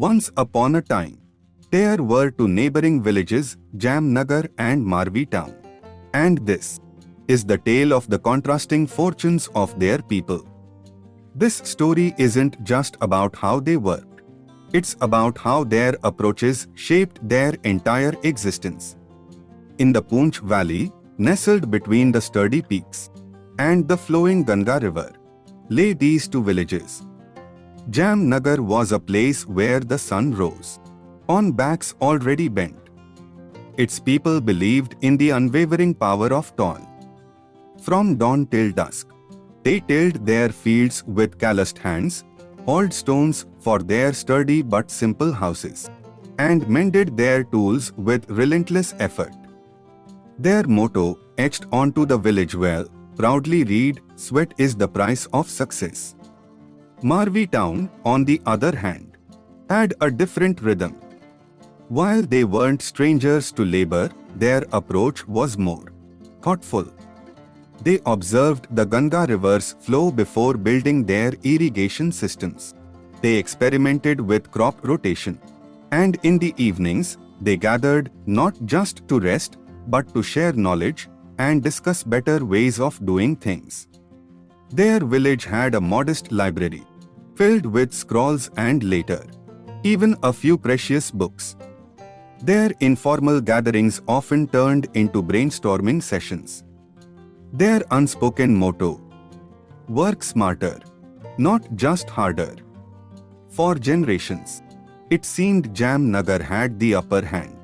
Once upon a time, there were two neighboring villages, Nagar and Marvi town. And this is the tale of the contrasting fortunes of their people. This story isn't just about how they worked. It's about how their approaches shaped their entire existence. In the Poonch Valley, nestled between the sturdy peaks and the flowing Ganga River, lay these two villages. Nagar was a place where the sun rose on backs already bent. Its people believed in the unwavering power of toil. From dawn till dusk, they tilled their fields with calloused hands, hauled stones for their sturdy but simple houses, and mended their tools with relentless effort. Their motto, etched onto the village wall, proudly read, "Sweat is the price of success." Marvi town, on the other hand, had a different rhythm. While they weren't strangers to labor, their approach was more thoughtful. They observed the Ganga river's flow before building their irrigation systems. They experimented with crop rotation. And in the evenings, they gathered not just to rest, but to share knowledge and discuss better ways of doing things. Their village had a modest library, filled with scrolls and later, even a few precious books. Their informal gatherings often turned into brainstorming sessions. Their unspoken motto, "Work smarter, not just harder." For generations, it seemed Nagar had the upper hand.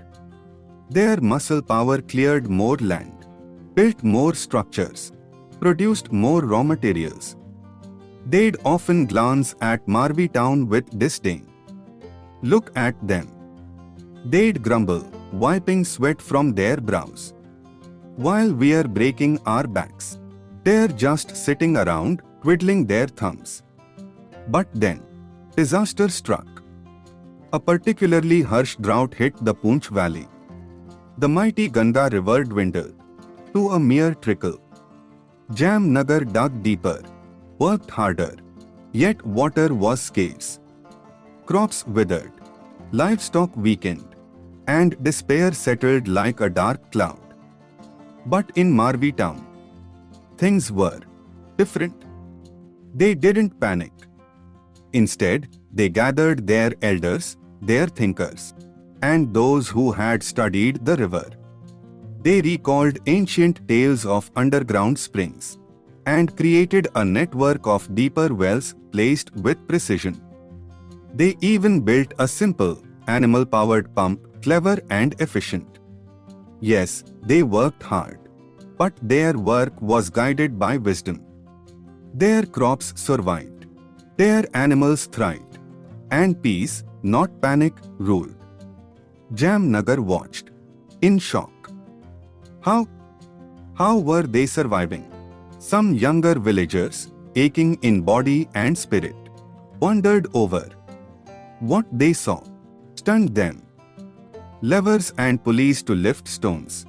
Their muscle power cleared more land, built more structures, produced more raw materials. They'd often glance at Marvi town with disdain. "Look at them," they'd grumble, wiping sweat from their brows. "While we're breaking our backs, they're just sitting around, twiddling their thumbs." But then, disaster struck. A particularly harsh drought hit the Poonch Valley. The mighty Ganga River dwindled to a mere trickle. Nagar dug deeper, worked harder, yet water was scarce. Crops withered, livestock weakened, and despair settled like a dark cloud. But in Marvi town, things were different. They didn't panic. Instead, they gathered their elders, their thinkers, and those who had studied the river. They recalled ancient tales of underground springs and created a network of deeper wells placed with precision. They even built a simple, animal-powered pump, clever and efficient. Yes, they worked hard, but their work was guided by wisdom. Their crops survived, their animals thrived, and peace, not panic, ruled. Nagar watched, in shock. How were they surviving? Some younger villagers, aching in body and spirit, wondered over. What they saw stunned them. Levers and pulleys to lift stones,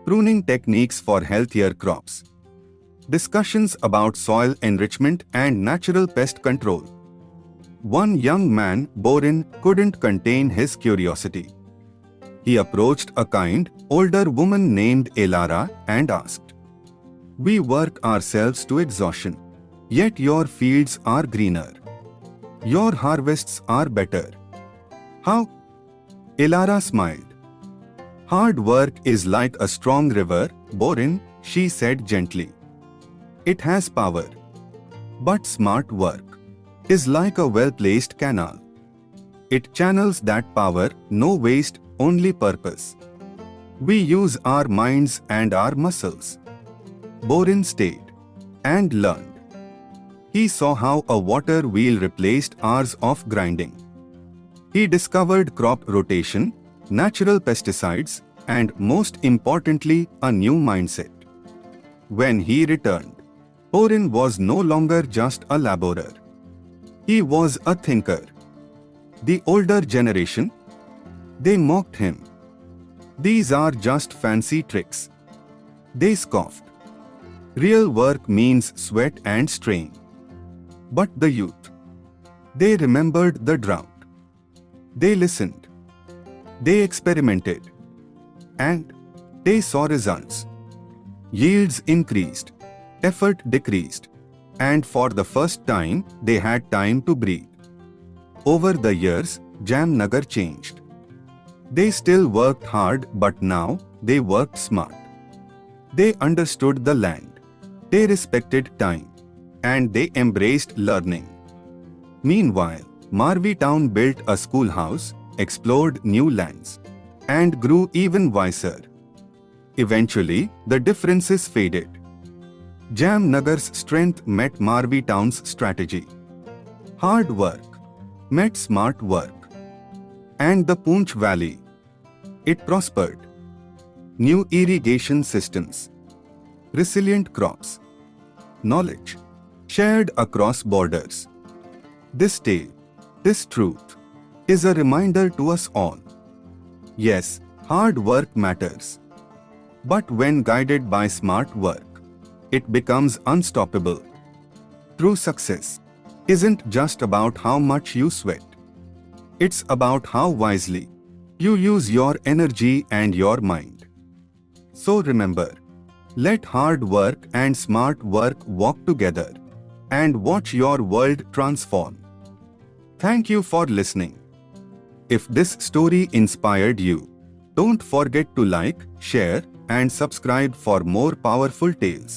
pruning techniques for healthier crops, discussions about soil enrichment and natural pest control. One young man, Borin, couldn't contain his curiosity. He approached a kind, older woman named Elara and asked, "We work ourselves to exhaustion, yet your fields are greener. Your harvests are better. How?" Elara smiled. "Hard work is like a strong river, Borin," she said gently. "It has power. But smart work is like a well-placed canal. It channels that power, no waste, only purpose. We use our minds and our muscles." Borin stayed and learned. He saw how a water wheel replaced hours of grinding. He discovered crop rotation, natural pesticides, and most importantly, a new mindset. When he returned, Borin was no longer just a laborer. He was a thinker. The older generation, they mocked him. "These are just fancy tricks," they scoffed. "Real work means sweat and strain." But the youth, they remembered the drought, They listened, they experimented, and they saw results. Yields increased, effort decreased, and for the first time, they had time to breathe. Over the years, Jam Nagar changed. They still worked hard, but now they worked smart. They understood the land, they respected time, and they embraced learning. Meanwhile, Marvi town built a schoolhouse, explored new lands, and grew even wiser. Eventually, the differences faded. Jam Nagar's strength met Marvi town's strategy. Hard work met smart work. And the Poonch Valley, it prospered. New irrigation systems, resilient crops, knowledge shared across borders. This tale, this truth, is a reminder to us all. Yes, hard work matters. But when guided by smart work, it becomes unstoppable. True success isn't just about how much you sweat. It's about how wisely you use your energy and your mind. So remember, let hard work and smart work walk together and watch your world transform. Thank you for listening. If this story inspired you, don't forget to like, share, and subscribe for more powerful tales.